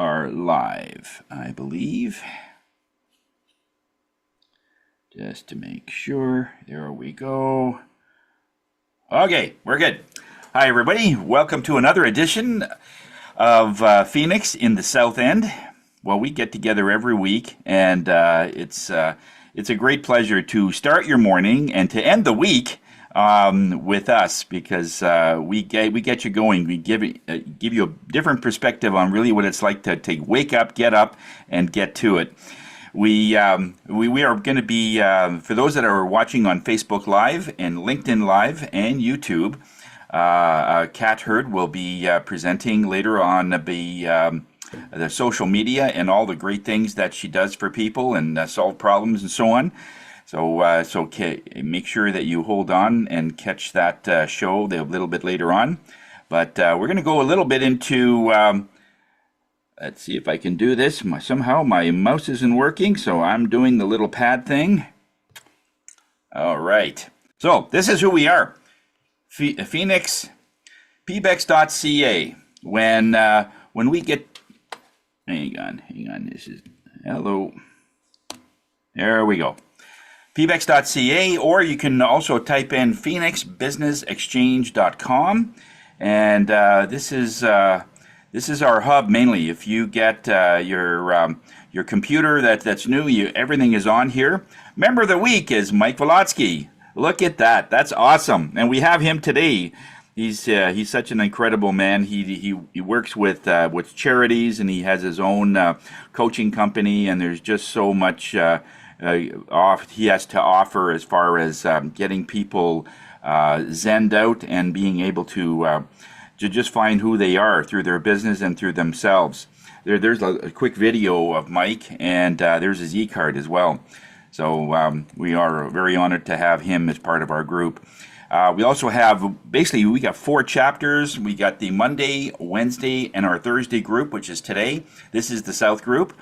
are live, I believe. Just to make sure. There we go. Okay, we're good. Hi, everybody. Welcome to another edition of Phoenix in the South End. Well, we get together every week, and it's a great pleasure to start your morning and to end the week with us, because we get you going. We give you a different perspective on really what it's like to wake up, get up, and get to it. We are going to be, for those that are watching on Facebook Live and LinkedIn Live and YouTube, Kat Hurd will be presenting later on the social media and all the great things that she does for people and solve problems and so on. So make sure that you hold on and catch that show a little bit later on. But we're going to go a little bit into, let's see if I can do this. Somehow my mouse isn't working, so I'm doing the little pad thing. All right. So this is who we are. Phoenix, pbex.ca. When we get, hang on, this is, hello. There we go. pbex.ca, or you can also type in phoenixbusinessexchange.com, and this is our hub mainly. If you get your computer that's new, everything is on here. Member of the week is Mike Volotsky. Look at that. That's awesome. And we have him today. He's such an incredible man. He works with charities, and he has his own coaching company, and there's just so much he has to offer as far as getting people zenned out and being able to just find who they are through their business and through themselves. There's a quick video of Mike, and there's his e-card as well. So we are very honored to have him as part of our group. We also have, basically, we got 4 chapters. We got the Monday, Wednesday, and our Thursday group, which is today. This is the South group.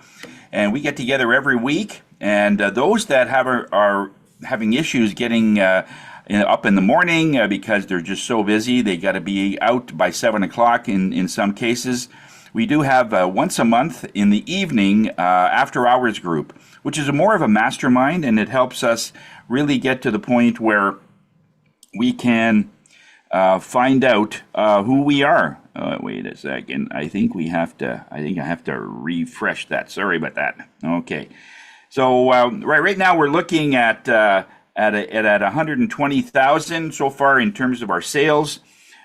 And we get together every week. And those that are having issues getting up in the morning because they're just so busy, they got to be out by 7 o'clock in some cases. We do have once a month in the evening after hours group, which is more of a mastermind, and it helps us really get to the point where we can find out who we are. Wait a second. I think I have to refresh that. Sorry about that. Okay. So right now we're looking at 120,000 so far in terms of our sales.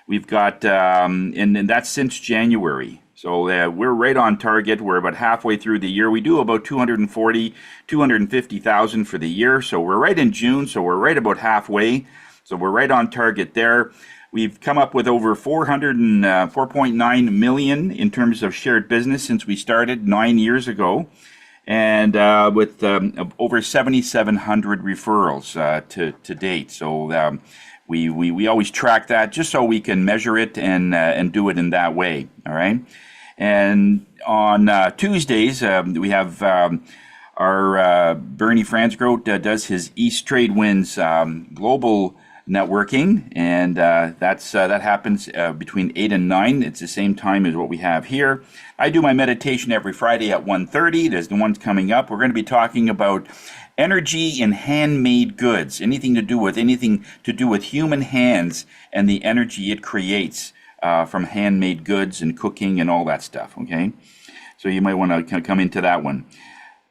We've got, and that's since January. So we're right on target. We're about halfway through the year. We do about 250,000 for the year. So we're right in June. So we're right about halfway. So we're right on target there. We've come up with over 4.9 million in terms of shared business since we started 9 years ago, and with over 7,700 referrals to date. So we always track that just so we can measure it and do it in that way. All right. And on Tuesdays we have our Bernie Fransgrote does his East Trade Winds global networking, and that happens between 8 and 9. It's the same time as what we have here. I do my meditation every Friday at 1:30. There's the ones coming up. We're going to be talking about energy in handmade goods, anything to do with human hands and the energy it creates from handmade goods and cooking and all that stuff. Okay, so you might want to come into that one.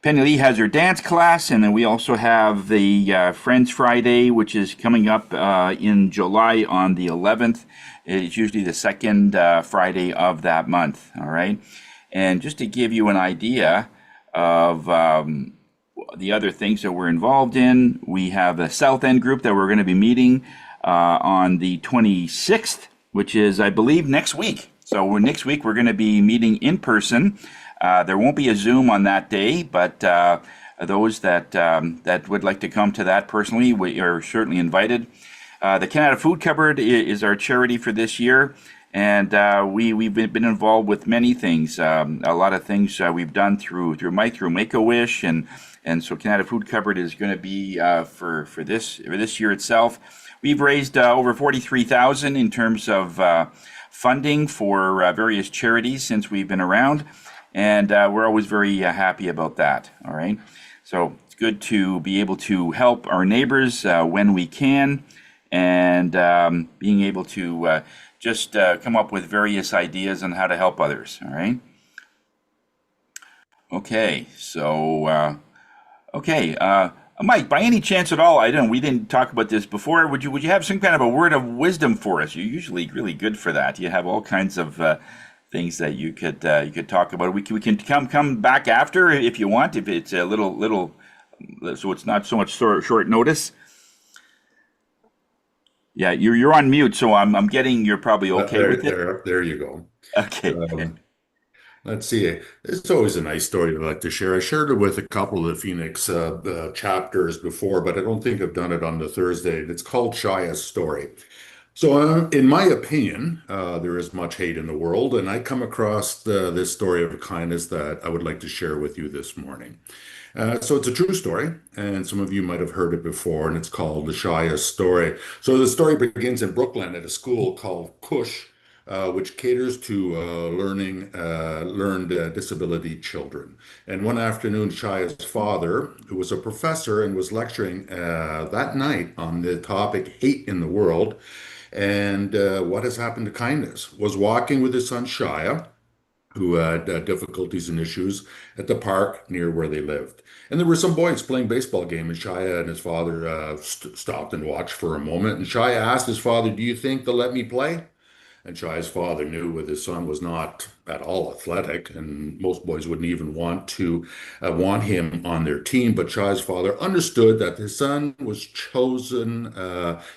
Penny Lee has her dance class, and then we also have the Friends Friday, which is coming up in July on the 11th. It's usually the second Friday of that month, all right? And just to give you an idea of the other things that we're involved in, we have a South End group that we're going to be meeting on the 26th, which is, I believe, next week. So next week we're going to be meeting in person. There won't be a Zoom on that day, but those that would like to come to that personally, we are certainly invited. The Canada Food Cupboard is our charity for this year, and we've been involved with many things. A lot of things we've done through Make-A-Wish, and so Canada Food Cupboard is going to be for this year itself. We've raised over 43,000 in terms of funding for various charities since we've been around. and we're always very happy about that. All right, so it's good to be able to help our neighbors when we can, and being able to just come up with various ideas on how to help others. All right. Okay, so okay, Mike, by any chance at all, I don't. We didn't talk about this before. Would you have some kind of a word of wisdom for us? You're usually really good for that. You have all kinds of things that you could talk about. We can come back after if you want. If it's a little, so it's not so much short notice. Yeah, you're on mute, so I'm getting you're probably okay There, with it. there you go. Okay. Um, let's see. It's always a nice story to like to share. I shared it with a couple of the Phoenix chapters before, but I don't think I've done it on the Thursday. It's called Shaya's Story. So, in my opinion, there is much hate in the world, and I come across this story of kindness that I would like to share with you this morning. So it's a true story, and some of you might have heard it before, and it's called the Shia story. So the story begins in Brooklyn at a school called Cush, which caters to learned disability children. And one afternoon, Shia's father, who was a professor and was lecturing that night on the topic hate in the world and what has happened to kindness, was walking with his son Shia, who had difficulties and issues at the park near where they lived. And there were some boys playing baseball game, and Shia and his father stopped and watched for a moment. And Shia asked his father, "Do you think they'll let me play?" And Shai's father knew that his son was not at all athletic, and most boys wouldn't even want him on their team. But Shai's father understood that his son was chosen.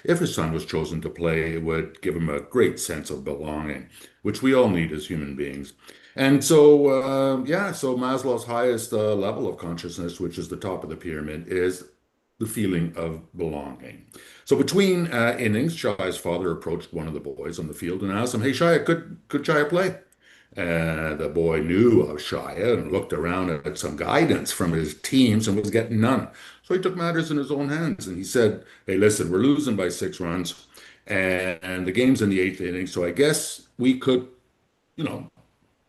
If his son was chosen to play, it would give him a great sense of belonging, which we all need as human beings. And so, yeah, so Maslow's highest level of consciousness, which is the top of the pyramid, is the feeling of belonging. So between innings, Shai's father approached one of the boys on the field and asked him, "Hey, Shia, could Shia play?" And the boy knew of Shia and looked around at some guidance from his teams and was getting none. So he took matters in his own hands and he said, "Hey, listen, we're losing by 6 runs, and the game's in the eighth inning, so I guess we could, you know,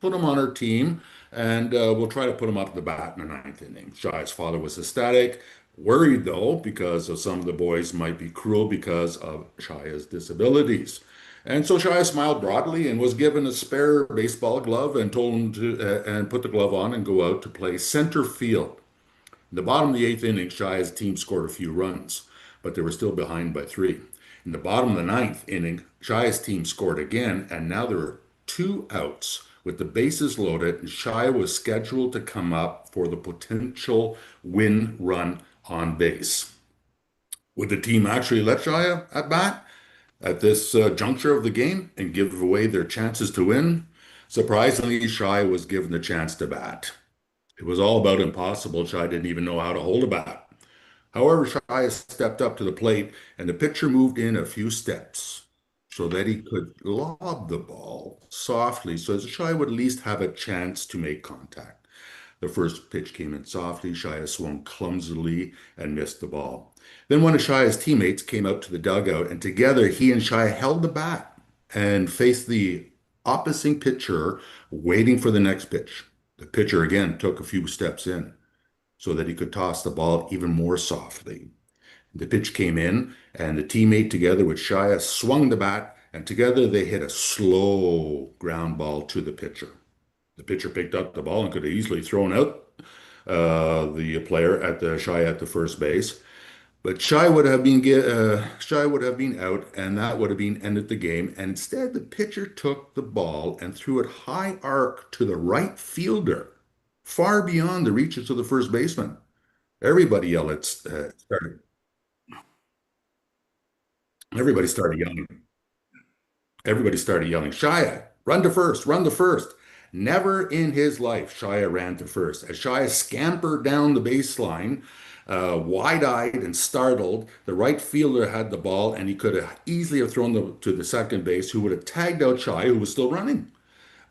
put him on our team, and we'll try to put him up to the bat in the ninth inning." Shai's father was ecstatic, worried though, because of some of the boys might be cruel because of Shai's disabilities. And so Shia smiled broadly and was given a spare baseball glove and told him to and put the glove on and go out to play center field. In the bottom of the eighth inning, Shia's team scored a few runs, but they were still behind by three. In the bottom of the ninth inning, Shia's team scored again, and now there were two outs with the bases loaded, and Shia was scheduled to come up for the potential win run on base. Would the team actually let Shia at bat at this juncture of the game and give away their chances to win? Surprisingly, Shia was given the chance to bat. It was all about impossible. Shai didn't even know how to hold a bat. However, Shai stepped up to the plate and the pitcher moved in a few steps so that he could lob the ball softly so that Shai would at least have a chance to make contact. The first pitch came in softly. Shia swung clumsily and missed the ball. Then one of Shia's teammates came out to the dugout, and together he and Shia held the bat and faced the opposing pitcher, waiting for the next pitch. The pitcher again took a few steps in so that he could toss the ball even more softly. The pitch came in, and the teammate, together with Shia, swung the bat, and together they hit a slow ground ball to the pitcher. The pitcher picked up the ball and could have easily thrown out the player at the Shia at the first base. But Shai would have been out, and that would have been ended the game. And instead, the pitcher took the ball and threw it high arc to the right fielder, far beyond the reaches of the first baseman. Everybody yelled. Everybody started yelling. Everybody started yelling, "Shia, run to first, run to first." Never in his life, Shia ran to first. As Shia scampered down the baseline, wide-eyed and startled, the right fielder had the ball, and he could have easily have thrown to the second base, who would have tagged out Shia, who was still running.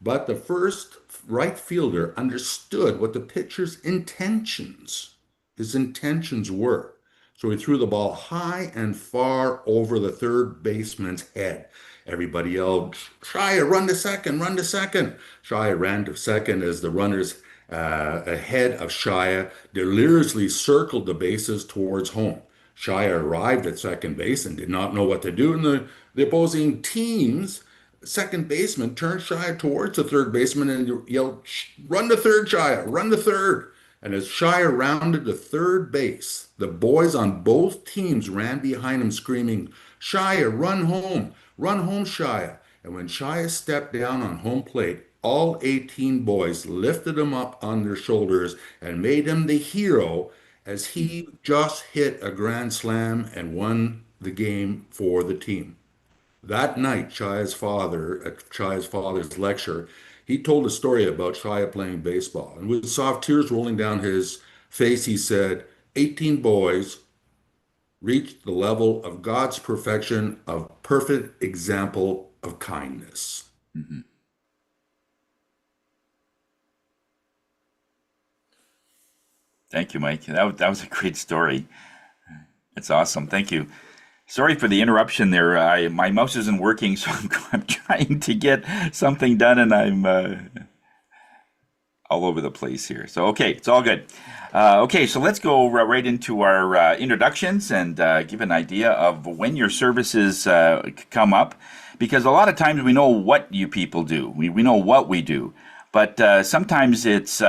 But the first right fielder understood what the pitcher's his intentions were. So he threw the ball high and far over the third baseman's head. Everybody yelled, Shia, run to second, run to second. Shia ran to second as the runners ahead of Shia deliriously circled the bases towards home. Shia arrived at second base and did not know what to do, and the opposing team's second baseman turned Shia towards the third baseman and yelled, run to third, Shia, run to third. And as Shia rounded to third base, the boys on both teams ran behind him screaming, Shia, run home, Shia. And when Shia stepped down on home plate, all 18 boys lifted him up on their shoulders and made him the hero as he just hit a grand slam and won the game for the team. That night, at Shia's father's lecture, he told a story about Shia playing baseball. And with soft tears rolling down his face, he said, 18 boys reached the level of God's perfection, of perfect example of kindness. Mhm. Thank you, Mike. That was a great story. It's awesome. Thank you. Sorry for the interruption there. My mouse isn't working, so I'm trying to get something done, and I'm all over the place here. So, okay, it's all good. Okay, so let's go right into our introductions and give an idea of when your services come up, because a lot of times we know what you people do. We know what we do. But sometimes it's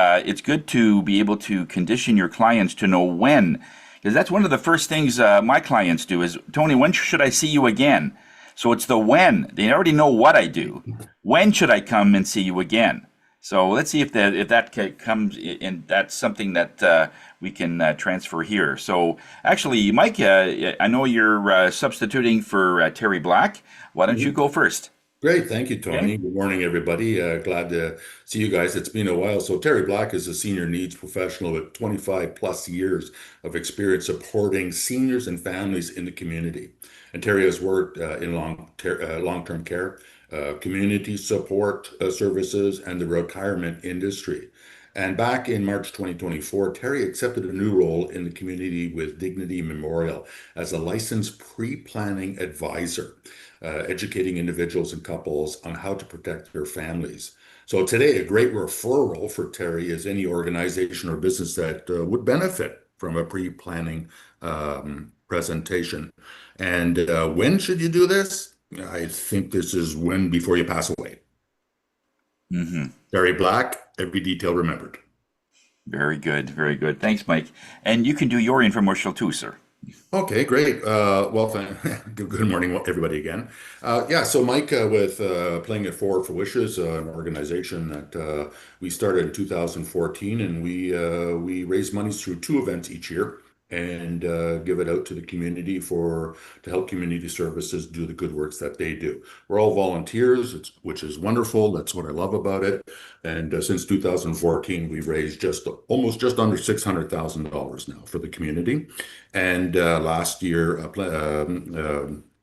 good to be able to condition your clients to know when, because that's one of the first things my clients do is, Tony, when should I see you again? So it's the when. They already know what I do. When should I come and see you again? So let's see if that comes in. That's something that we can transfer here. So actually, Mike, I know you're substituting for Terry Black. Why don't you go first? Great. Thank you, Okay. Tony. Good morning, everybody. Glad to see you guys. It's been a while. So, Terry Black is a senior needs professional with 25 plus years of experience supporting seniors and families in the community. And Terry has worked in long-term care, community support services, and the retirement industry. And back in March 2024, Terry accepted a new role in the community with Dignity Memorial as a licensed pre-planning advisor, educating individuals and couples on how to protect their families. So today, a great referral for Terry is any organization or business that would benefit from a pre-planning presentation. And when should you do this? I think this is when before you pass away. Hmm. Terry Black, every detail remembered. Very good. Very good. Thanks, Mike. And you can do your infomercial too, sir. Okay, great. Good morning, everybody, again. Yeah, so Mike, with Playing It Forward for Wishes, an organization that we started in 2014, and we raise monies through two events each year and give it out to the community to help community services do the good works that they do. We're all volunteers, which is wonderful. That's what I love about it. And since 2014, we've raised just under $600,000 now for the community. And last year,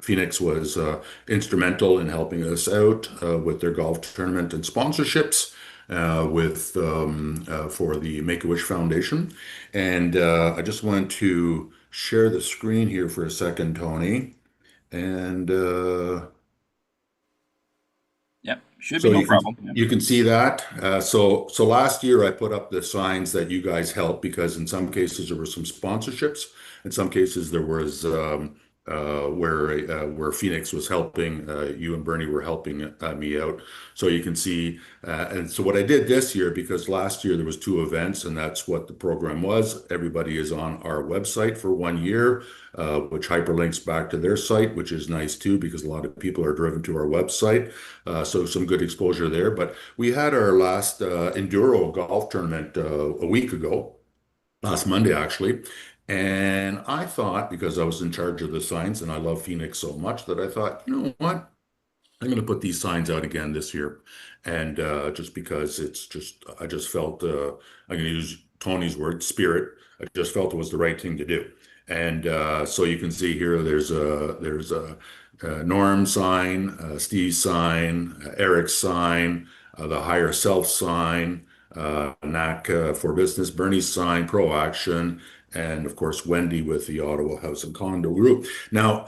Phoenix was instrumental in helping us out with their golf tournament and sponsorships with for the Make-A-Wish Foundation. And I just want to share the screen here for a second, Tony. And Yep. Should be so no you can problem. Yep. you can see that. So last year I put up the signs that you guys helped because in some cases there were some sponsorships. In some cases there was where Phoenix was helping. You and Bernie were helping me out. So you can see. And so what I did this year, because last year there was two events, and that's what the program was. Everybody is on our website for 1 year, which hyperlinks back to their site, which is nice too, because a lot of people are driven to our website. So some good exposure there. But we had our last Enduro golf tournament a week ago, last Monday actually. And I thought, because I was in charge of the signs and I love Phoenix so much, that I thought, you know what? I'm going to put these signs out again this year. And just because I just felt, I'm going to use Tony's word, spirit. I just felt it was the right thing to do. And so you can see here, there's a Norm sign, Steve's sign, Eric's sign, the Higher Self sign, NAC for Business, Bernie's sign, Pro Action, and of course Wendy with the Ottawa House and Condo Group. Now,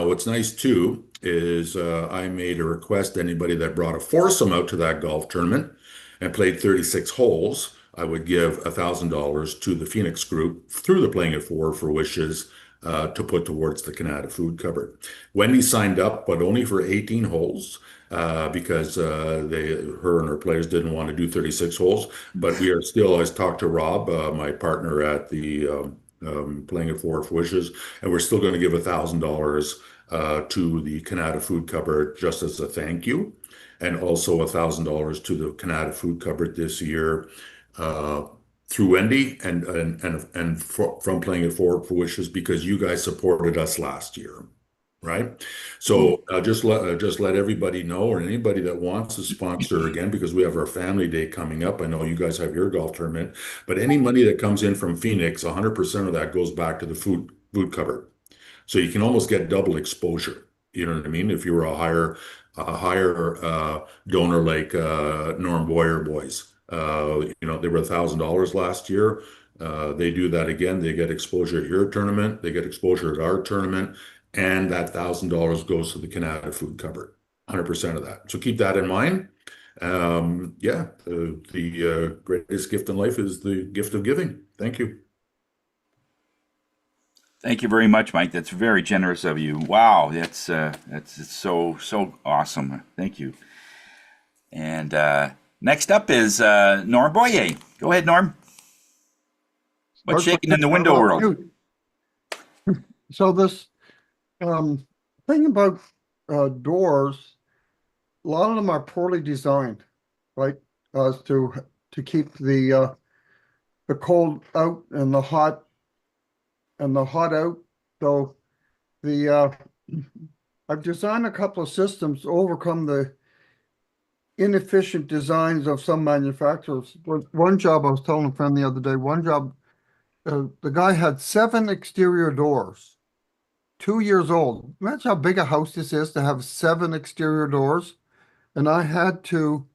what's nice too is I made a request to anybody that brought a foursome out to that golf tournament and played 36 holes. I would give $1,000 to the Phoenix group through the Playing at Four for Wishes to put towards the Canada Food Cupboard. Wendy signed up, but only for 18 holes because her and her players didn't want to do 36 holes. But we are still, I talked to Rob, my partner at the Playing at Four for Wishes, and we're still going to give $1,000 to the Canada Food Cupboard just as a thank you, and also $1,000 to the Canada Food Cupboard this year through Wendy and from Playing It Forward for Wishes because you guys supported us last year, right? So just let everybody know, or anybody that wants to sponsor again, because we have our family day coming up. I know you guys have your golf tournament, but any money that comes in from Phoenix, 100% of that goes back to the food cupboard. So you can almost get double exposure. You know what I mean? If you were a higher donor like Norm Boyer boys, they were $1,000 last year. They do that again. They get exposure at your tournament. They get exposure at our tournament, and that $1,000 goes to the Canada Food Cupboard. 100% of that. So keep that in mind. The greatest gift in life is the gift of giving. Thank you. Thank you very much, Mike. That's very generous of you. Wow, that's so awesome. Thank you. And next up is Norm Boyer. Go ahead, Norm. What's shaking in the window world? So this thing about doors, a lot of them are poorly designed, right? To keep the cold out and the hot out. So I've designed a couple of systems to overcome the inefficient designs of some manufacturers. One job, I was telling a friend the other day, the guy had 7 exterior doors, 2 years old. Imagine how big a house this is to have 7 exterior doors. And I had to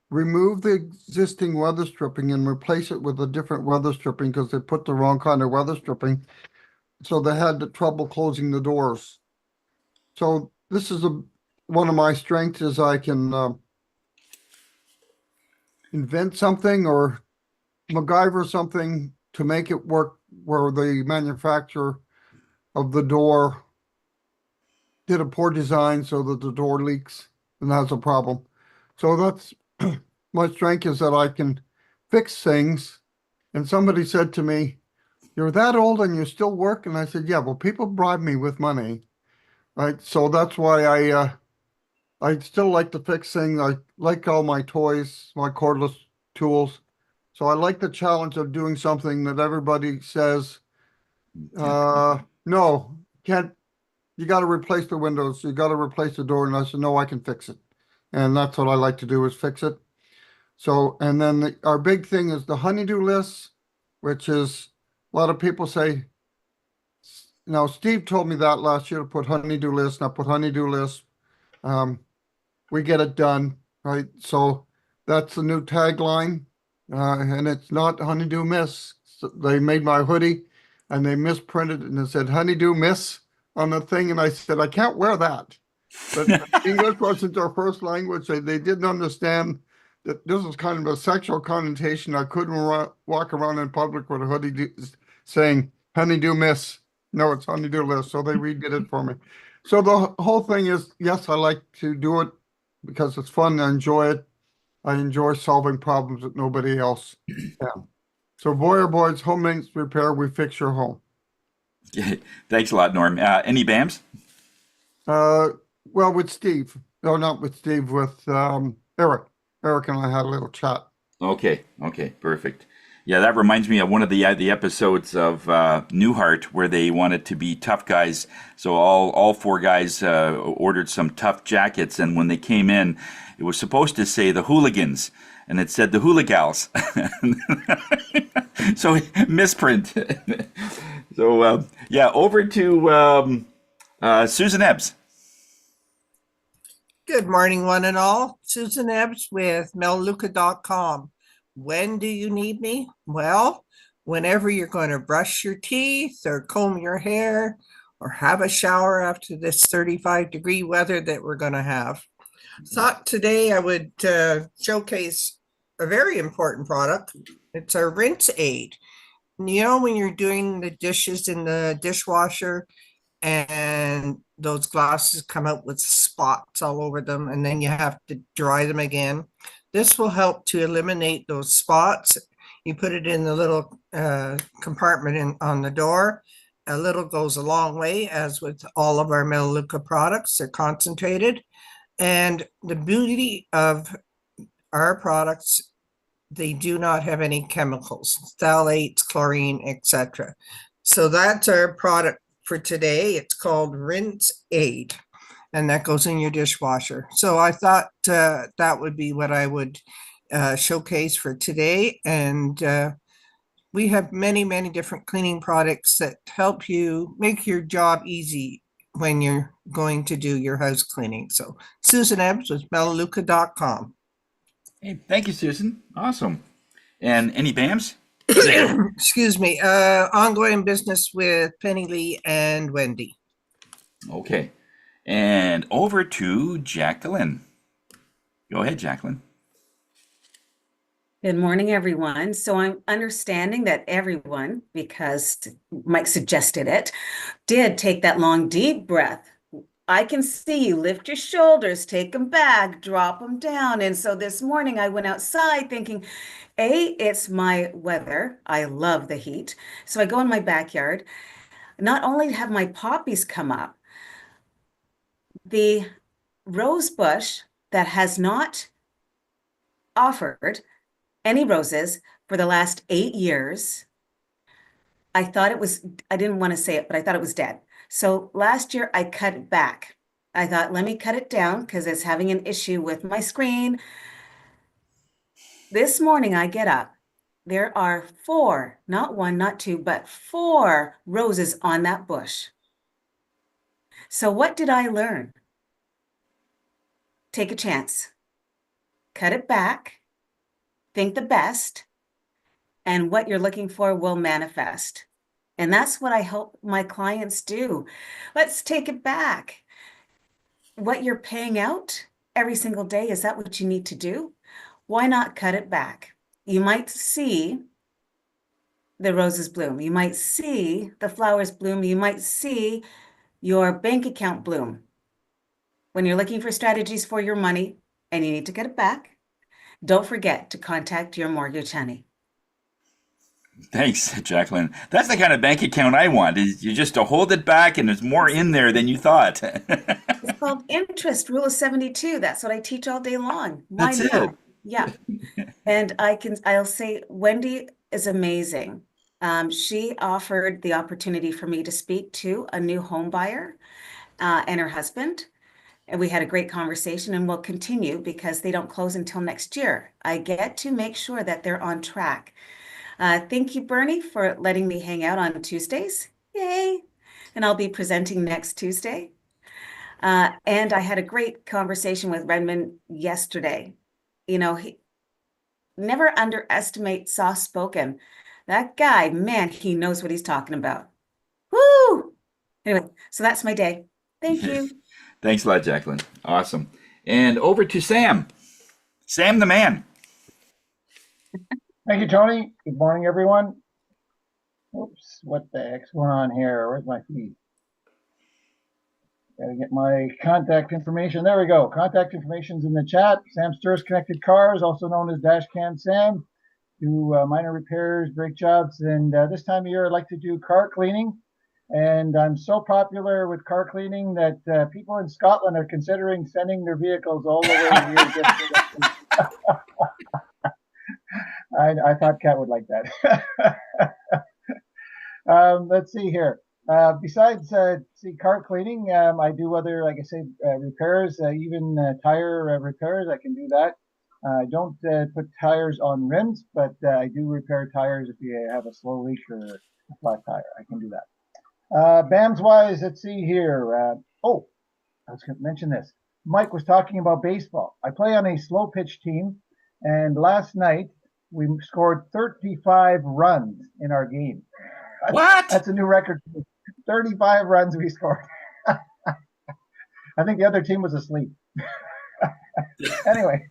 remove the existing weather stripping and replace it with a different weather stripping because they put the wrong kind of weather stripping. So they had the trouble closing the doors. So this is one of my strengths is I can invent something or MacGyver something to make it work where the manufacturer of the door did a poor design so that the door leaks and that's a problem. So that's my strength is that I can fix things. And somebody said to me, "You're that old and you still work?" And I said, "Yeah, well, people bribe me with money." Right. So that's why I still like to fix things. I like all my toys, my cordless tools. So I like the challenge of doing something that everybody says, no, can't, you got to replace the windows, you got to replace the door. And I said, no, I can fix it. And that's what I like to do is fix it. So, and then our big thing is the honeydew list, which is a lot of people say, Steve told me that last year to put honeydew list, and I put honeydew list. We get it done, right? So that's the new tagline, and it's not honeydew miss. So they made my hoodie, and they misprinted it, and it said honeydew miss on the thing, and I said I can't wear that. But English wasn't their first language. They didn't understand that this was kind of a sexual connotation. I couldn't walk around in public with a hoodie saying honeydew miss. No, it's honeydew list. So they redid it for me. So the whole thing is, yes, I like to do it because it's fun. I enjoy it. I enjoy solving problems that nobody else can. So Boyer Boys, home maintenance repair, we fix your home. Thanks a lot, Norm. Any BAMs? Well, with Steve. No, not with Steve, with Eric. Eric and I had a little chat. Okay, perfect. Yeah, that reminds me of one of the episodes of Newhart where they wanted to be tough guys. So all 4 guys ordered some tough jackets, and when they came in, it was supposed to say the hooligans, and it said the hooligals. So misprint. So over to Susan Ebbs. Good morning, one and all. Susan Ebbs with melluca.com. When do you need me? Well, whenever you're going to brush your teeth or comb your hair or have a shower after this 35-degree weather that we're going to have. Thought today I would showcase a very important product. It's our rinse aid. You know, when you're doing the dishes in the dishwasher and those glasses come out with spots all over them, and then you have to dry them again. This will help to eliminate those spots. You put it in the little compartment on the door. A little goes a long way, as with all of our Melaleuca products. They're concentrated. And the beauty of our products, they do not have any chemicals, phthalates, chlorine, etc. So that's our product for today. It's called Rinse Aid, and that goes in your dishwasher. So I thought that would be what I would showcase for today. And we have many, many different cleaning products that help you make your job easy when you're going to do your house cleaning. So Susan Ebbs with Melaleuca.com. Hey, thank you, Susan. Awesome. And any BAMs? Excuse me. Ongoing business with Penny Lee and Wendy. Okay. And over to Jacqueline. Go ahead, Jacqueline. Good morning, everyone. So I'm understanding that everyone, because Mike suggested it, did take that long, deep breath. I can see you lift your shoulders, take them back, drop them down. And so this morning I went outside thinking, it's my weather. I love the heat. So I go in my backyard. Not only have my poppies come up, the rose bush that has not offered any roses for the last 8 years. I didn't want to say it, but I thought it was dead. So last year I cut it back. I thought, let me cut it down because it's having an issue with my screen. This morning I get up. There are 4, not 1, not 2, but 4 roses on that bush. So what did I learn? Take a chance. Cut it back. Think the best, and what you're looking for will manifest. And that's what I help my clients do. Let's take it back. What you're paying out every single day, is that what you need to do? Why not cut it back? You might see the roses bloom. You might see the flowers bloom. You might see your bank account bloom. When you're looking for strategies for your money and you need to cut it back, don't forget to contact your mortgage honey. Thanks, Jacqueline. That's the kind of bank account I want. Is you just to hold it back and there's more in there than you thought. It's called interest, rule of 72. That's what I teach all day long. Why That's not? it. Yeah. And I'll say Wendy is amazing. She offered the opportunity for me to speak to a new home buyer and her husband. And we had a great conversation, and we'll continue because they don't close until next year. I get to make sure that they're on track. Thank you, Bernie, for letting me hang out on Tuesdays. Yay. And I'll be presenting next Tuesday. And I had a great conversation with Redmond yesterday. You know, he never underestimate soft-spoken. That guy, man, he knows what he's talking about. Woo! Anyway, so that's my day. Thank you. Thanks a lot, Jacqueline. Awesome. And over to Sam. Sam the man. Thank you, Tony. Good morning, everyone. Oops, what the heck's going on here? Where's my feed? Gotta get my contact information. There we go. Contact information's in the chat. Sam Sturs Connected Cars, also known as Dashcam Sam. Do minor repairs, brake jobs, and this time of year I like to do car cleaning. And I'm so popular with car cleaning that people in Scotland are considering sending their vehicles all over the year. I thought Kat would like that. Let's see here. Besides car cleaning, I do other, like I say, repairs, even tire repairs. I can do that. I don't put tires on rims, but I do repair tires if you have a slow leak or a flat tire. I can do that. BAMs wise, let's see here. I was going to mention this. Mike was talking about baseball. I play on a slow pitch team, and last night we scored 35 runs in our game. What? That's a new record. 35 runs we scored. I think the other team was asleep. Anyway,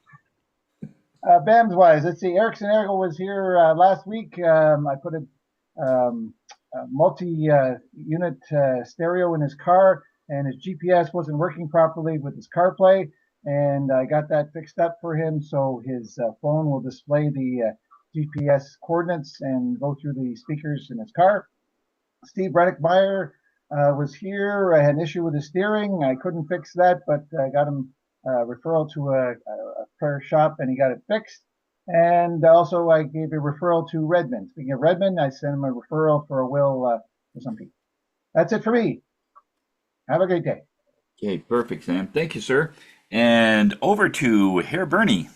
BAMs wise, let's see. Erickson Ergo was here last week. I put a multi-unit stereo in his car, and his GPS wasn't working properly with his CarPlay, and I got that fixed up for him, so his phone will display the GPS coordinates and go through the speakers in his car. Steve Reddick-Meyer was here. I had an issue with his steering. I couldn't fix that, but I got him referral to a repair shop, and he got it fixed. And also, I gave a referral to Redmond. Speaking of Redmond, I sent him a referral for a will for some people. That's it for me. Have a great day. Okay, perfect, Sam. Thank you, sir. And over to Herr Bernie.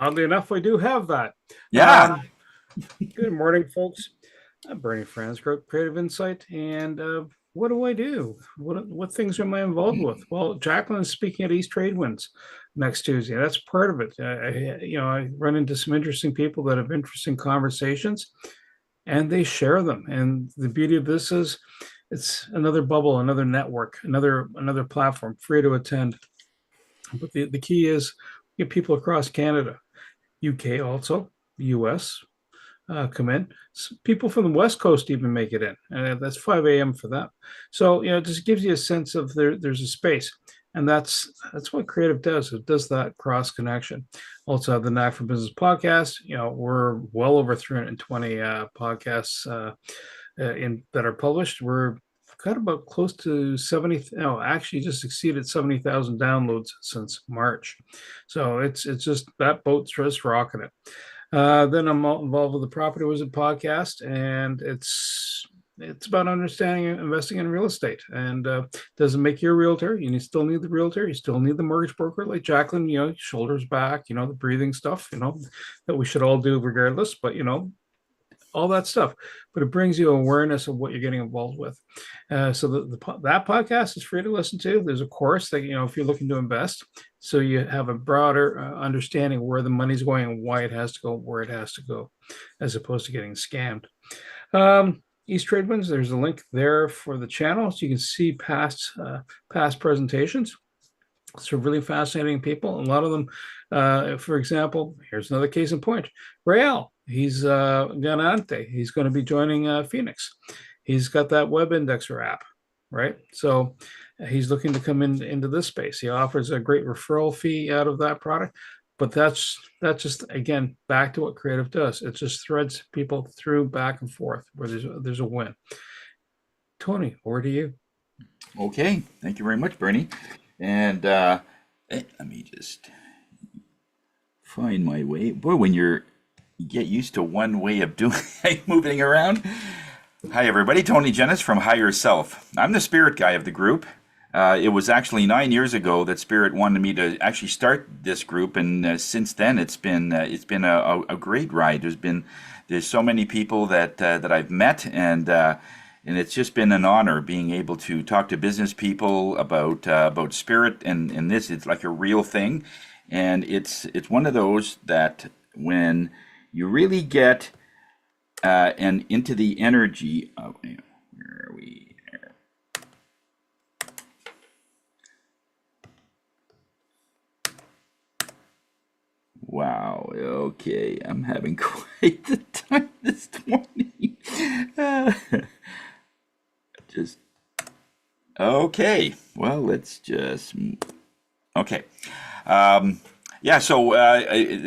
Oddly enough, we do have that. Yeah. Good morning, folks. I'm Bernie Fransgrove, Creative Insight, and what do I do? What things am I involved with? Well, Jacqueline's speaking at East Trade Winds next Tuesday. That's part of it. I run into some interesting people that have interesting conversations, and they share them. And the beauty of this is, it's another bubble, another network, another platform, free to attend. But the key is get people across Canada, UK also, US. Come in. People from the West Coast even make it in. That's 5 a.m. for them. So, it just gives you a sense of there's a space. And that's what Creative does. It does that cross connection. Also have the Knack for Business podcast. We're well over 320 podcasts that are published. We're got about close to 70. Actually just exceeded 70,000 downloads since March. So it's just, that boat's just rocking it. Then I'm involved with the Property Wizard podcast, and it's about understanding and investing in real estate. And doesn't make you a realtor. You still need the realtor. You still need the mortgage broker, like Jacqueline. Shoulders back. The breathing stuff. That we should all do regardless. But all that stuff. But it brings you awareness of what you're getting involved with. So that podcast is free to listen to. There's a course that if you're looking to invest, so you have a broader understanding where the money's going and why it has to go where it has to go, as opposed to getting scammed. East Trade Winds, there's a link there for the channel, so you can see past presentations. So really fascinating people. A lot of them, for example, here's another case in point. Rael, he's Ganante. He's going to be joining Phoenix. He's got that web indexer app, right? So he's looking to come into this space. He offers a great referral fee out of that product. But that's just, again, back to what Creative does. It just threads people through back and forth where there's a win. Tony, over to you. Okay. Thank you very much, Bernie. And let me just find my way. Boy, when you get used to one way of doing moving around. Hi, everybody. Tony Jennis from Higher Self. I'm the spirit guy of the group. It was actually 9 years ago that Spirit wanted me to actually start this group, and since then it's been a great ride. There's so many people that I've met, and it's just been an honor being able to talk to business people about spirit, and this, it's like a real thing, and it's one of those that when you really get and into the energy of, where are we? Wow, okay, I'm having quite the time this morning. Okay, well, let's just, okay. So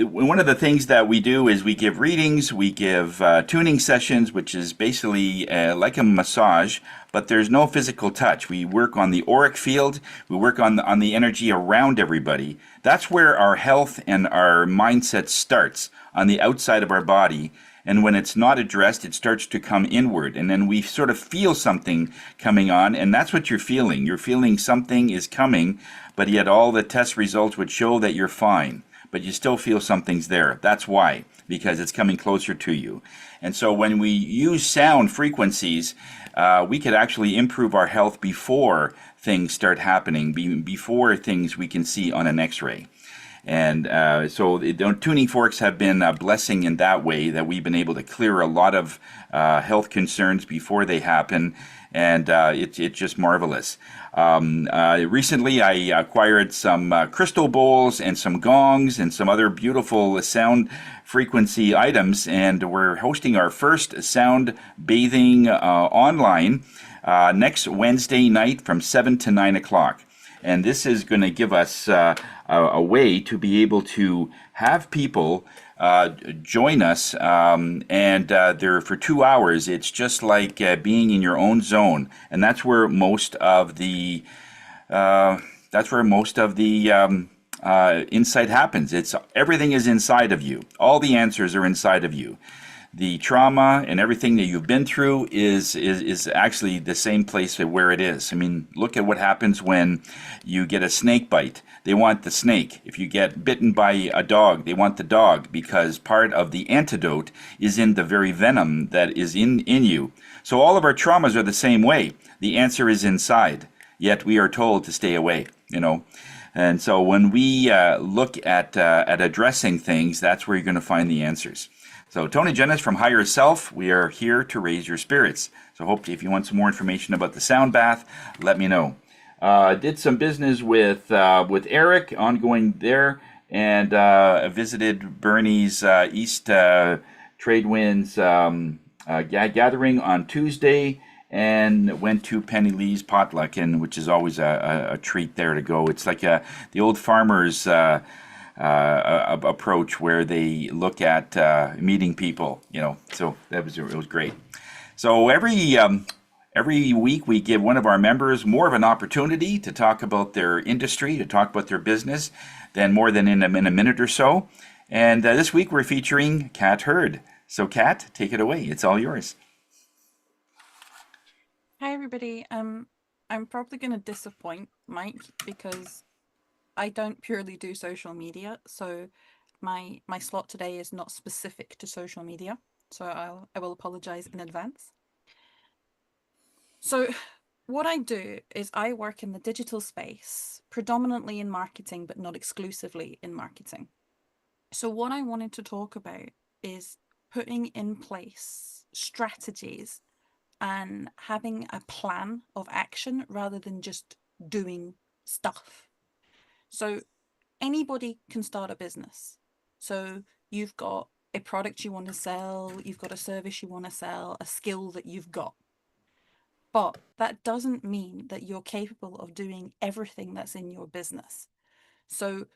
one of the things that we do is we give readings, we give tuning sessions, which is basically like a massage, but there's no physical touch. We work on the auric field, we work on the energy around everybody. That's where our health and our mindset starts, on the outside of our body. And when it's not addressed, it starts to come inward. And then we sort of feel something coming on, and that's what you're feeling. You're feeling something is coming, but yet all the test results would show that you're fine. But you still feel something's there. That's why, because it's coming closer to you. And so when we use sound frequencies, we could actually improve our health before things start happening, before things we can see on an X-ray. And so tuning forks have been a blessing in that way, that we've been able to clear a lot of health concerns before they happen. And it's just marvelous. Recently, I acquired some crystal bowls and some gongs and some other beautiful sound frequency items, and we're hosting our first sound bathing online next Wednesday night from 7 to 9 o'clock. And this is going to give us a way to be able to have people join us, and they're for 2 hours. It's just like being in your own zone, and that's where most of the insight happens. It's everything is inside of you. All the answers are inside of you. The trauma and everything that you've been through is actually the same place where it is. I mean, look at what happens when you get a snake bite. They want the snake. If you get bitten by a dog, they want the dog, because part of the antidote is in the very venom that is in you. So all of our traumas are the same way. The answer is inside, yet we are told to stay away, you know. And so when we look at addressing things, that's where you're going to find the answers. So Tony Jennis from Higher Self, we are here to raise your spirits. So hope if you want some more information about the sound bath, let me know. Did some business with Eric, ongoing there, and visited Bernie's East Tradewinds gathering on Tuesday, and went to Penny Lee's potluck, which is always a treat there to go. It's like the old farmers approach, where they look at meeting people, you know. So it was great. So every week we give one of our members more of an opportunity to talk about their industry, to talk about their business, more than in a minute or so. And this week we're featuring Kat Hurd. So Kat, take it away. It's all yours. Hi everybody. I'm probably going to disappoint Mike because I don't purely do social media, so my slot today is not specific to social media. So I will apologize in advance. So what I do is I work in the digital space, predominantly in marketing, but not exclusively in marketing. So what I wanted to talk about is putting in place strategies and having a plan of action rather than just doing stuff. So anybody can start a business. So you've got a product you want to sell, you've got a service you want to sell, a skill that you've got. But that doesn't mean that you're capable of doing everything that's in your business. So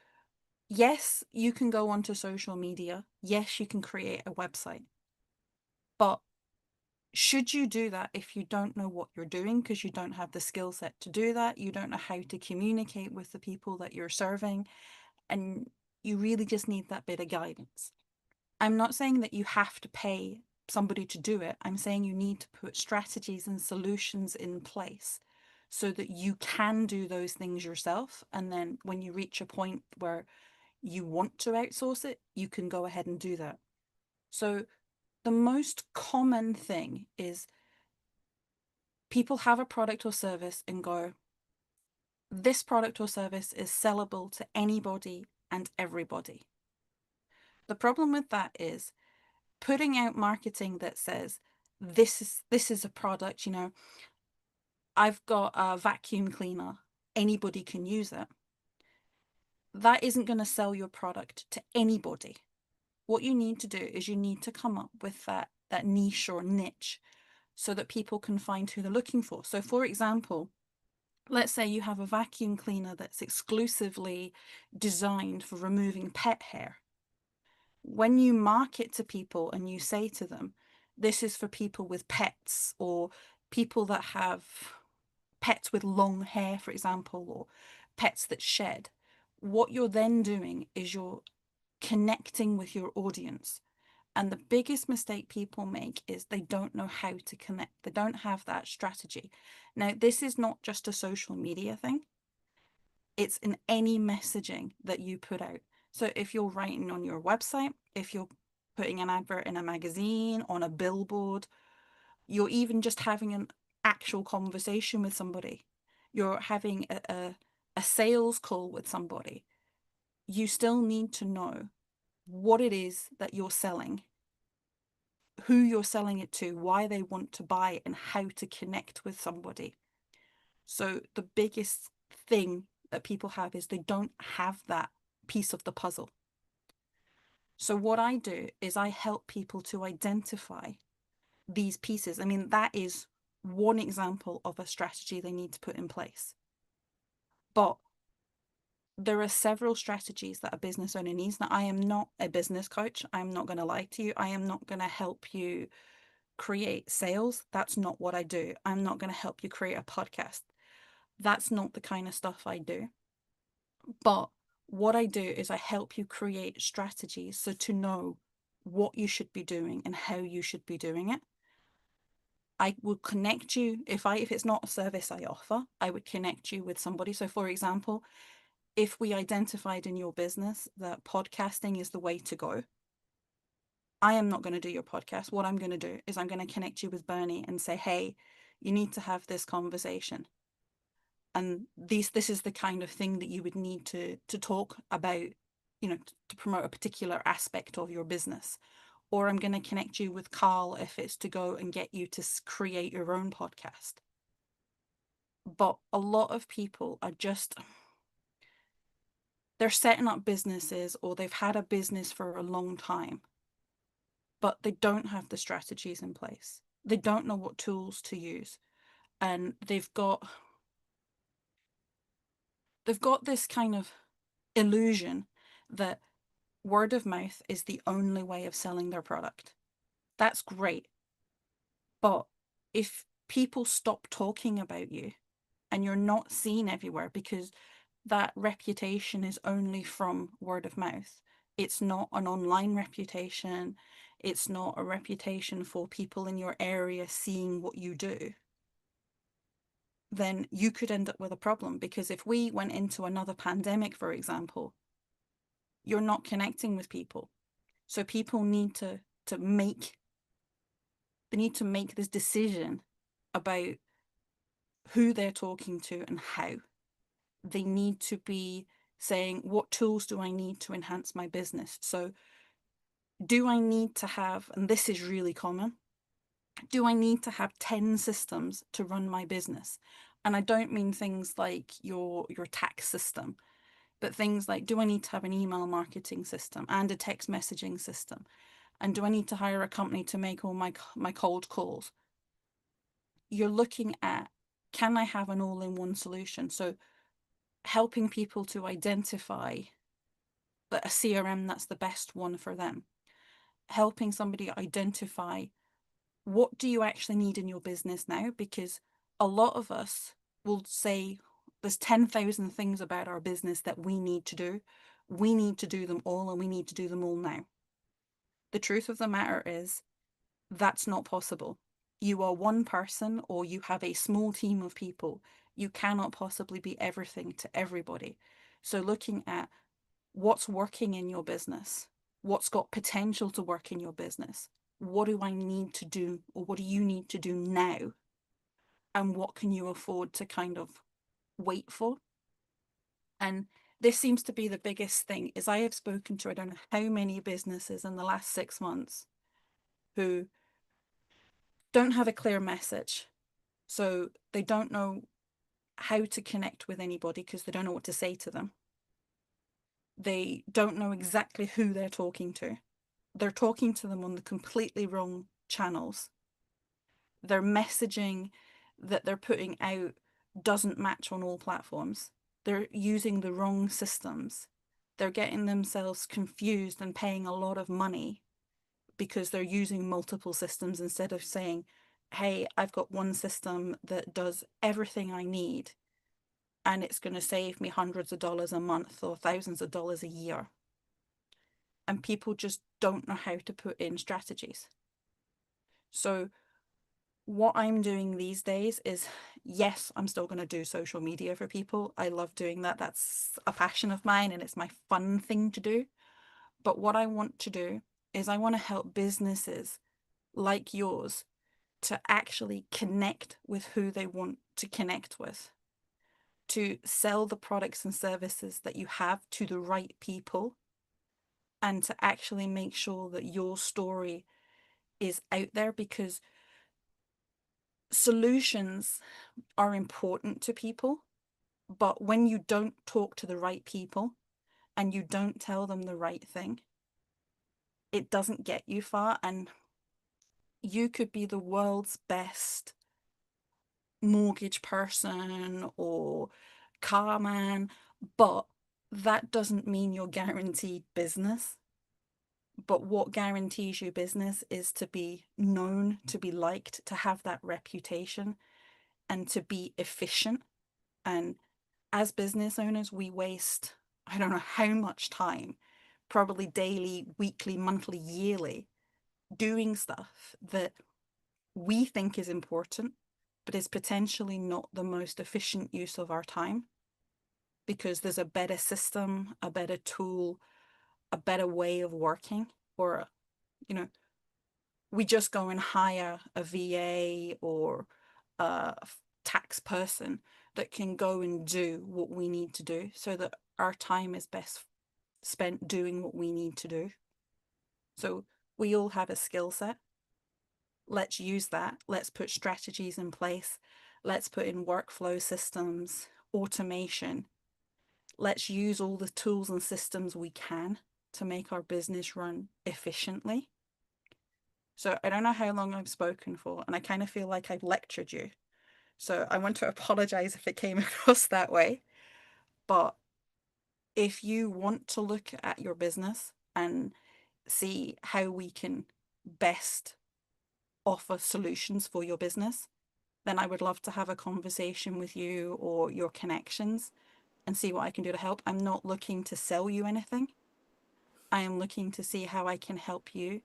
yes, you can go onto social media. Yes, you can create a website. But should you do that if you don't know what you're doing, because you don't have the skill set to do that, you don't know how to communicate with the people that you're serving, and you really just need that bit of guidance? I'm not saying that you have to pay somebody to do it. I'm saying you need to put strategies and solutions in place so that you can do those things yourself. And then when you reach a point where you want to outsource it, you can go ahead and do that. So the most common thing is people have a product or service and go, this product or service is sellable to anybody and everybody. The problem with that is putting out marketing that says, this is a product, you know, I've got a vacuum cleaner, anybody can use it. That isn't going to sell your product to anybody. What you need to do is you need to come up with that niche or niche so that people can find who they're looking for. So for example, let's say you have a vacuum cleaner that's exclusively designed for removing pet hair. When you market to people and you say to them, this is for people with pets, or people that have pets with long hair, for example, or pets that shed, what you're then doing is you're connecting with your audience. And the biggest mistake people make is they don't know how to connect. They don't have that strategy. Now, this is not just a social media thing. It's in any messaging that you put out. So if you're writing on your website, if you're putting an advert in a magazine, on a billboard, you're even just having an actual conversation with somebody, you're having a sales call with somebody, you still need to know what it is that you're selling, who you're selling it to, why they want to buy it, and how to connect with somebody. So the biggest thing that people have is they don't have that piece of the puzzle. So what I do is I help people to identify these pieces. I mean, that is one example of a strategy they need to put in place. But there are several strategies that a business owner needs. Now, I am not a business coach. I'm not going to lie to you. I am not going to help you create sales. That's not what I do. I'm not going to help you create a podcast. That's not the kind of stuff I do. But what I do is I help you create strategies so to know what you should be doing and how you should be doing it. I will connect you if it's not a service I offer, I would connect you with somebody. So for example, if we identified in your business that podcasting is the way to go, I am not going to do your podcast. What I'm going to do is I'm going to connect you with Bernie and say, hey, you need to have this conversation. And this is the kind of thing that you would need to talk about, to promote a particular aspect of your business. Or I'm going to connect you with Carl if it's to go and get you to create your own podcast. But a lot of people are they're setting up businesses, or they've had a business for a long time, but they don't have the strategies in place. They don't know what tools to use. And they've got this kind of illusion that word of mouth is the only way of selling their product. That's great. But if people stop talking about you and you're not seen everywhere, because that reputation is only from word of mouth, it's not an online reputation, it's not a reputation for people in your area seeing what you do, then you could end up with a problem. Because if we went into another pandemic, for example, you're not connecting with people. So people need to make this decision about who they're talking to and how. They need to be saying, what tools do I need to enhance my business? So do I need to have, and this is really common, do I need to have 10 systems to run my business? And I don't mean things like your tax system, but things like, do I need to have an email marketing system and a text messaging system? And do I need to hire a company to make all my cold calls? You're looking at, can I have an all-in-one solution? So helping people to identify a CRM that's the best one for them. Helping somebody identify, what do you actually need in your business now? Because a lot of us will say there's 10,000 things about our business that we need to do. We need to do them all, and we need to do them all now. The truth of the matter is that's not possible. You are one person, or you have a small team of people. You cannot possibly be everything to everybody. So looking at what's working in your business, what's got potential to work in your business, what do I need to do, or what do you need to do now, and what can you afford to kind of wait for? And this seems to be the biggest thing, is I have spoken to, I don't know how many businesses in the last 6 months who don't have a clear message. So they don't know how to connect with anybody because they don't know what to say to them. They don't know exactly who they're talking to. They're talking to them on the completely wrong channels. Their messaging that they're putting out doesn't match on all platforms. They're using the wrong systems. They're getting themselves confused and paying a lot of money because they're using multiple systems instead of saying, hey, I've got one system that does everything I need, and it's going to save me hundreds of dollars a month or thousands of dollars a year. And people just don't know how to put in strategies. So what I'm doing these days is, yes, I'm still going to do social media for people. I love doing that. That's a passion of mine, and it's my fun thing to do. But what I want to do is I want to help businesses like yours to actually connect with who they want to connect with. to sell the products and services that you have to the right people, and to actually make sure that your story is out there, because solutions are important to people, but when you don't talk to the right people and you don't tell them the right thing, it doesn't get you far. And you could be the world's best mortgage person or car man, but that doesn't mean you're guaranteed business. But what guarantees you business is to be known, to be liked, to have that reputation, and to be efficient. And as business owners, we waste, I don't know how much time, probably daily, weekly, monthly, yearly, doing stuff that we think is important, but is potentially not the most efficient use of our time, because there's a better system, a better tool, a better way of working. Or, you know, we just go and hire a VA or a tax person that can go and do what we need to do, so that our time is best spent doing what we need to do. So we all have a skill set. Let's use that. Let's put strategies in place. Let's put in workflow systems, automation. Let's use all the tools and systems we can to make our business run efficiently. So I don't know how long I've spoken for, and I kind of feel like I've lectured you. So I want to apologize if it came across that way. But if you want to look at your business and see how we can best offer solutions for your business, then I would love to have a conversation with you or your connections and see what I can do to help. I'm not looking to sell you anything. I am looking to see how I can help you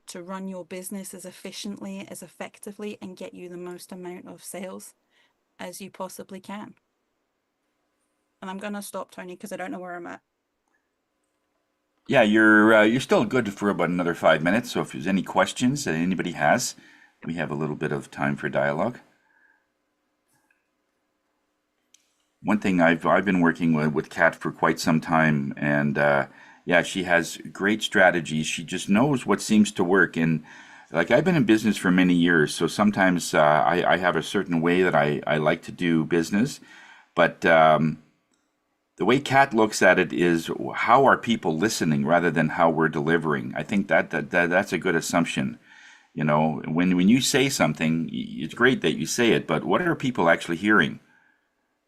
to run your business as efficiently, as effectively, and get you the most amount of sales as you possibly can. And I'm going to stop, Tony, because I don't know where I'm at. Yeah, you're still good for about another 5 minutes. So if there's any questions that anybody has, we have a little bit of time for dialogue. One thing I've been working with Kat for quite some time, and yeah, she has great strategies. She just knows what seems to work. And like, I've been in business for many years, so sometimes I have a certain way that I like to do business, but the way Kat looks at it is, how are people listening rather than how we're delivering. I think that's a good assumption. You know, when you say something, it's great that you say it, but what are people actually hearing?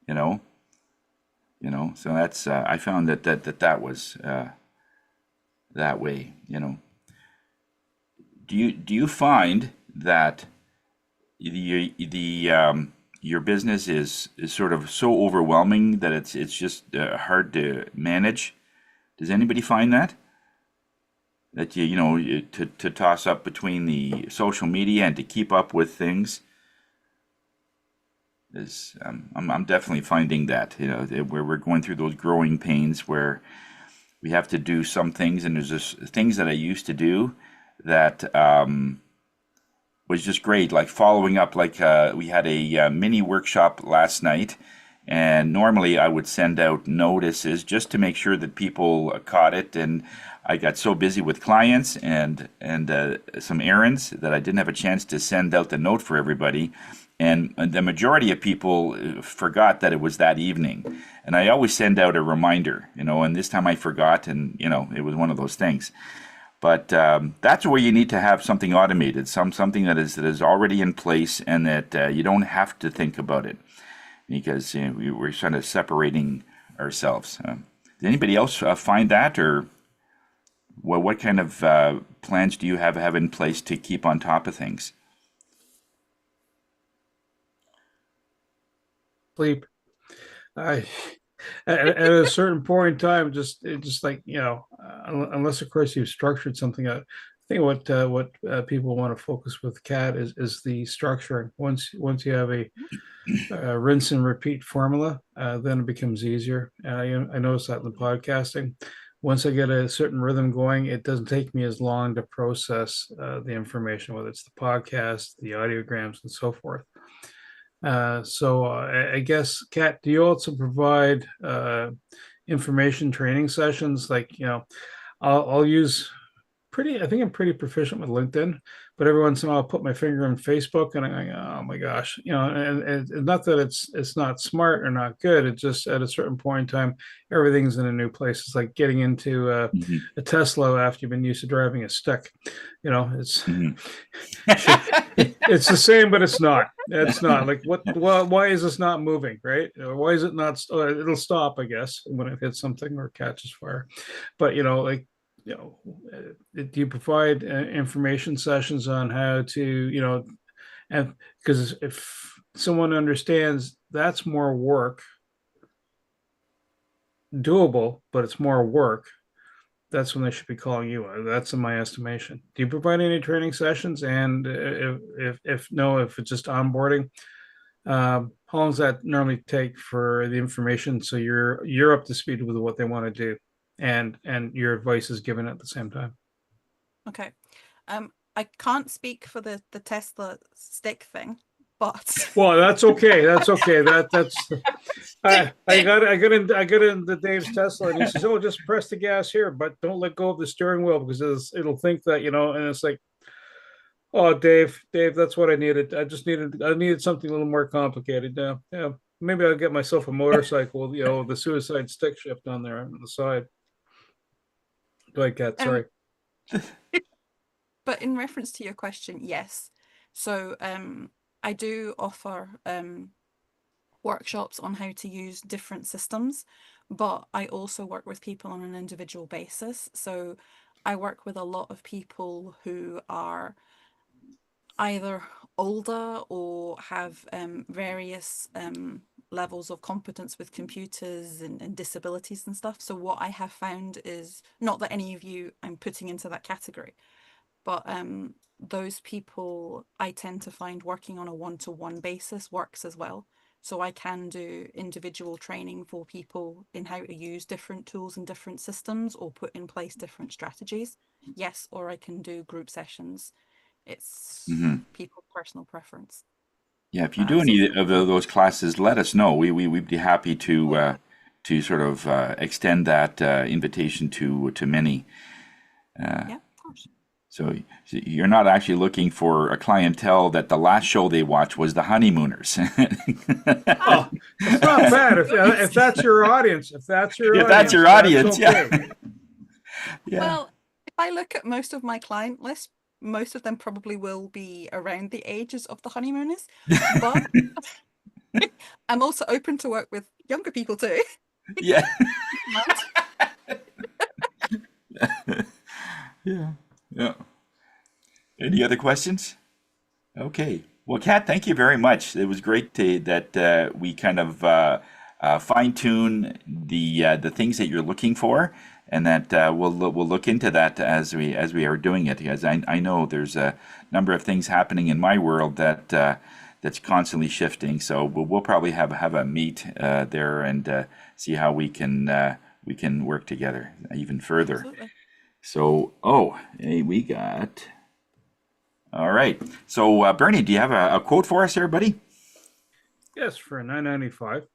You know, so that's I found that was that way. You know, do you find that your business is sort of so overwhelming that it's just hard to manage? Does anybody find that to toss up between the social media and to keep up with things? Is I'm definitely finding that, where we're going through those growing pains where we have to do some things, and there's just things that I used to do that was just great, like following up. Like we had a mini workshop last night, and normally I would send out notices just to make sure that people caught it, and I got so busy with clients and some errands that I didn't have a chance to send out the note for everybody. And the majority of people forgot that it was that evening. And I always send out a reminder, and this time I forgot, and, it was one of those things. But that's where you need to have something automated, something that is already in place, and that you don't have to think about it, because we're kind of separating ourselves. Does anybody else find that, or what kind of plans do you have in place to keep on top of things? Sleep. At a certain point in time, just like, unless of course you've structured something out. I think what people want to focus with Kat is the structuring. Once you have a rinse and repeat formula, then it becomes easier. I noticed that in the podcasting. Once I get a certain rhythm going, it doesn't take me as long to process the information, whether it's the podcast, the audiograms, and so forth. I guess, Kat, do you also provide information training sessions? Like, I'll use I think I'm pretty proficient with LinkedIn, but every once in a while I'll put my finger on Facebook and I go, oh my gosh, and not that it's not smart or not good. It's just at a certain point in time, everything's in a new place. It's like getting into Mhm. a Tesla after you've been used to driving a stick. It's Mhm. it's the same, but it's not. It's not like why is this not moving, right? Or why is it not? It'll stop, I guess, when it hits something or catches fire. But do you provide information sessions on how to, and because if someone understands that's more work, doable, but it's more work, that's when they should be calling you. That's in my estimation. Do you provide any training sessions? And if no, if it's just onboarding, how long does that normally take for the information so you're up to speed with what they want to do, and your advice is given at the same time? Okay. I can't speak for the Tesla stick thing, but Well, that's okay. That's okay. That's I got into Dave's Tesla and he says, "Oh, just press the gas here, but don't let go of the steering wheel because it'll think that, and it's like, oh, Dave, that's what I needed. I needed something a little more complicated now. Yeah, maybe I'll get myself a motorcycle, the suicide stick shift on there on the side." Go ahead, Kat. Sorry. but in reference to your question, yes. So I do offer workshops on how to use different systems, but I also work with people on an individual basis. So I work with a lot of people who are either older or have various levels of competence with computers and disabilities and stuff. So what I have found is, not that any of you I'm putting into that category, but those people I tend to find working on a one-to-one basis works as well. So I can do individual training for people in how to use different tools and different systems or put in place different strategies. Yes, or I can do group sessions. It's Mhm. people's personal preference. Yeah, if you do So any of those classes, let us know. We'd be happy to sort of extend that invitation to many. yeah, of course. So you're not actually looking for a clientele that the last show they watched was the honeymooners. Oh, it's not bad if that's your audience. If that's your If audience, that's your audience, okay. yeah. Yeah. Well, if I look at most of my client list, most of them probably will be around the ages of the honeymooners. But I'm also open to work with younger people too. Yeah. Mind? Yeah. Yeah. Any other questions? Okay. Well, Kat, thank you very much. It was great that we kind of fine tune the things that you're looking for, and that we'll look into that as we are doing it. Because I know there's a number of things happening in my world that's constantly shifting. So we'll probably have a meet there and see how we can work together even further. Absolutely. So, hey, we got. All right. So, Bernie, do you have a quote for us here, buddy? Yes, for $9.95.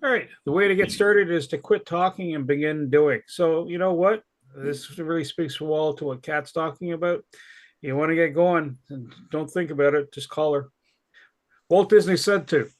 All right. The way to get started is to quit talking and begin doing. So, you know what? This really speaks well to what Kat's talking about. You want to get going and don't think about it, just call her. Walt Disney said to.